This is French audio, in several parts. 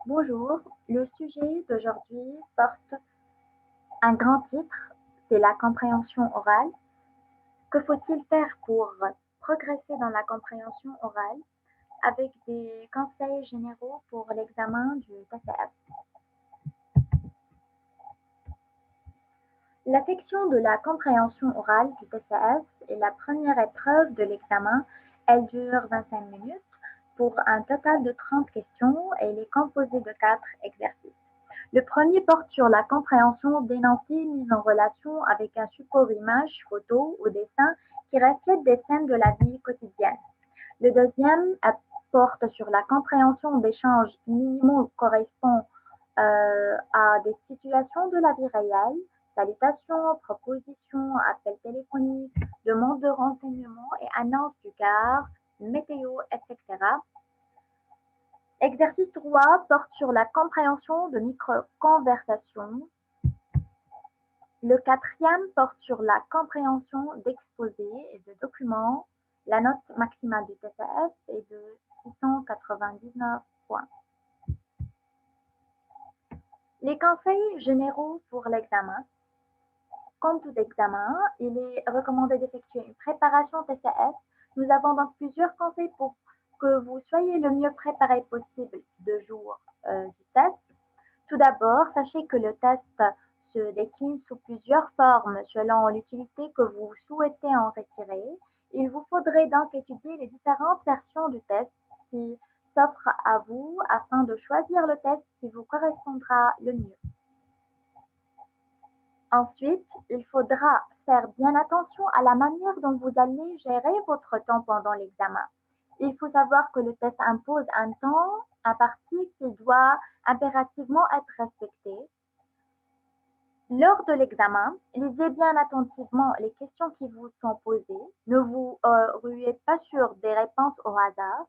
Bonjour, le sujet d'aujourd'hui porte un grand titre, c'est la compréhension orale. Que faut-il faire pour progresser dans la compréhension orale avec des conseils généraux pour l'examen du TCF? La section de la compréhension orale du TCF est la première épreuve de l'examen. Elle dure 25 minutes pour un total de 30 questions et elle est composée de 4 exercices. Le premier porte sur la compréhension d'énoncés mis en relation avec un support image, photo ou dessin qui reflète des scènes de la vie quotidienne. Le deuxième porte sur la compréhension d'échanges minimaux correspond à des situations de la vie réelle, salutations, propositions, appels téléphoniques, demandes de renseignements et annonces du car, météo, etc. Exercice 3 porte sur la compréhension de micro-conversations. Le quatrième porte sur la compréhension d'exposés et de documents. La note maximale du TCS est de 699 points. Les conseils généraux pour l'examen. Comme tout examen, il est recommandé d'effectuer une préparation TCS. Nous avons donc plusieurs conseils pour que vous soyez le mieux préparé possible 2 jours du test. Tout d'abord, sachez que le test se décline sous plusieurs formes selon l'utilité que vous souhaitez en retirer. Il vous faudrait donc étudier les différentes versions du test qui s'offrent à vous afin de choisir le test qui vous correspondra le mieux. Ensuite, il faudra faire bien attention à la manière dont vous allez gérer votre temps pendant l'examen. Il faut savoir que le test impose un temps imparti qui doit impérativement être respecté. Lors de l'examen, lisez bien attentivement les questions qui vous sont posées. Ne vous ruez pas sur des réponses au hasard.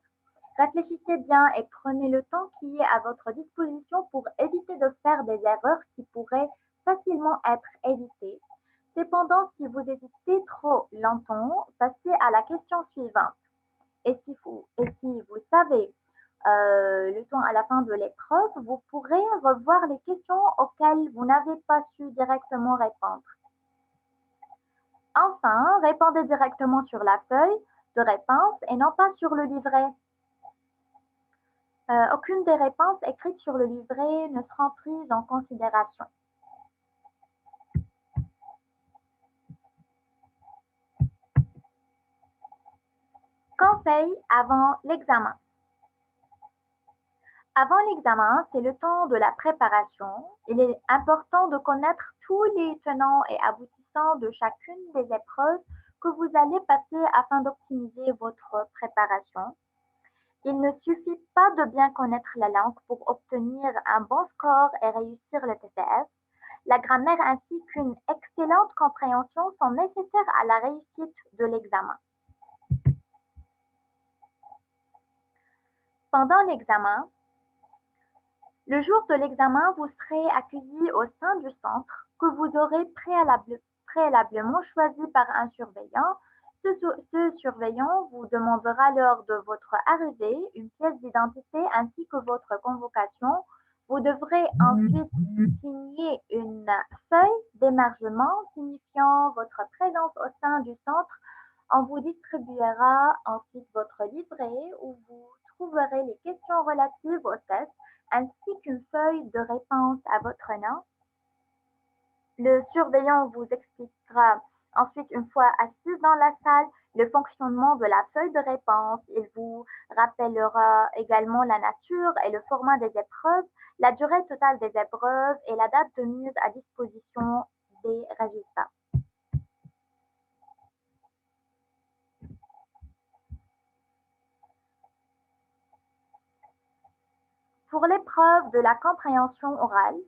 Réfléchissez bien et prenez le temps qui est à votre disposition pour éviter de faire des erreurs qui pourraient facilement être évitées. Cependant, si vous hésitez trop longtemps, passez à la question suivante. Et si vous savez le temps à la fin de l'épreuve, vous pourrez revoir les questions auxquelles vous n'avez pas su directement répondre. Enfin, répondez directement sur la feuille de réponse et non pas sur le livret. Aucune des réponses écrites sur le livret ne seront prises en considération. Conseil avant l'examen. Avant l'examen, c'est le temps de la préparation. Il est important de connaître tous les tenants et aboutissants de chacune des épreuves que vous allez passer afin d'optimiser votre préparation. Il ne suffit pas de bien connaître la langue pour obtenir un bon score et réussir le TCF. La grammaire ainsi qu'une excellente compréhension sont nécessaires à la réussite de l'examen. Pendant l'examen, le jour de l'examen, vous serez accueilli au sein du centre que vous aurez préalablement choisi par un surveillant. Ce surveillant vous demandera lors de votre arrivée une pièce d'identité ainsi que votre convocation. Vous devrez ensuite signer une feuille d'émargement signifiant votre présence au sein du centre. On vous distribuera ensuite votre livret où vous trouverez les questions relatives au test ainsi qu'une feuille de réponse à votre nom. Le surveillant vous expliquera ensuite, une fois assis dans la salle, le fonctionnement de la feuille de réponse. Il vous rappellera également la nature et le format des épreuves, la durée totale des épreuves et la date de mise à disposition des résultats. Pour l'épreuve de la compréhension orale,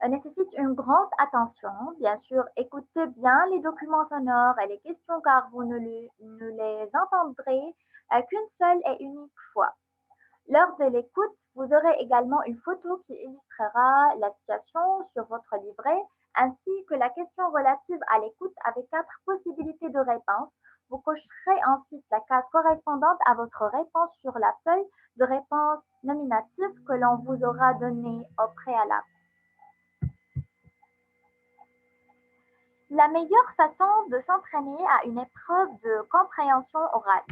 nécessite une grande attention. Bien sûr, écoutez bien les documents sonores et les questions car vous ne les entendrez qu'une seule et unique fois. Lors de l'écoute, vous aurez également une photo qui illustrera la situation sur votre livret ainsi que la question relative à l'écoute avec 4 possibilités de réponse. Vous cocherez ensuite la case correspondante à votre réponse sur la feuille de réponses nominatives que l'on vous aura données au préalable. La meilleure façon de s'entraîner à une épreuve de compréhension orale.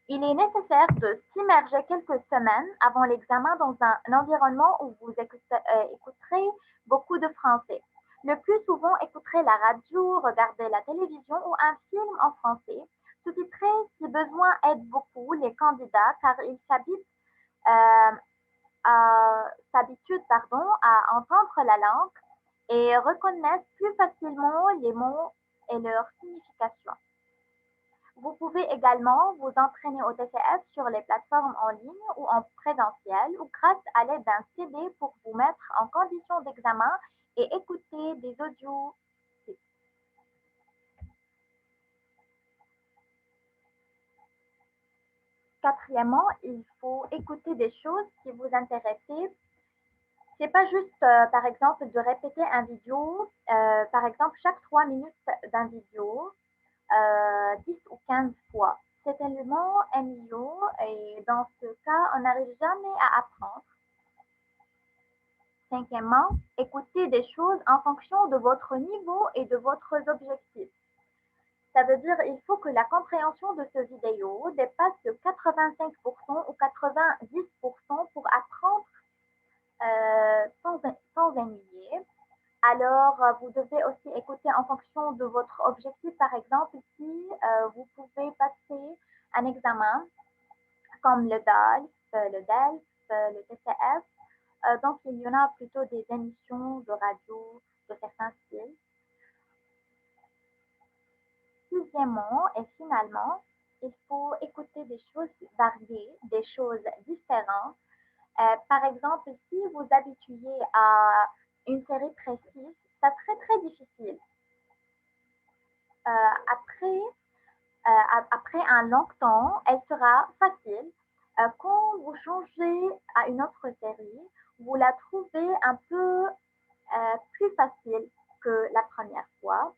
Il est nécessaire de s'immerger quelques semaines avant l'examen dans un environnement où vous écouterez beaucoup de français. Le plus souvent, écouterez la radio, regarder la télévision ou un film en français. Sous-titrer, si besoin, aide beaucoup les candidats car ils euh, s'habituent à entendre la langue et reconnaissent plus facilement les mots et leur signification. Vous pouvez également vous entraîner au TCF sur les plateformes en ligne ou en présentiel ou grâce à l'aide d'un CD pour vous mettre en condition d'examen et écouter des audios. Quatrièmement, il faut écouter des choses qui vous intéressent. C'est pas juste, par exemple, de répéter un vidéo, par exemple, chaque 3 minutes d'un vidéo, 10 ou 15 fois. C'est tellement ennuyeux et dans ce cas, on n'arrive jamais à apprendre. Cinquièmement, écoutez des choses en fonction de votre niveau et de votre objectif. Ça veut dire qu'il faut que la compréhension de ce vidéo dépasse de 85% ou 90% pour apprendre sans ennuyer. Alors, vous devez aussi écouter en fonction de votre objectif. Par exemple, si vous pouvez passer un examen comme le DALS, le DELF, le TCF, donc il y en a plutôt des émissions de radio de certains styles. Sixièmement et finalement, il faut écouter des choses variées, des choses différentes. Par exemple, si vous habituez à une série précise, ça serait très difficile. Après, après un long temps, elle sera facile. Quand vous changez à une autre série, vous la trouvez un peu plus facile que la première fois,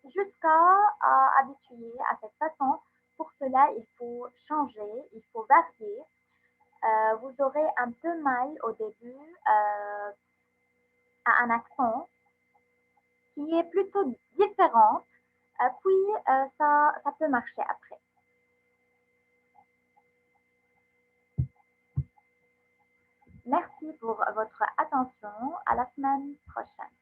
jusqu'à habituer à cette façon. Pour cela, il faut changer, il faut varier. Vous aurez un peu mal au début à un accent qui est plutôt différent, puis ça peut marcher après. Merci pour votre attention. À la semaine prochaine.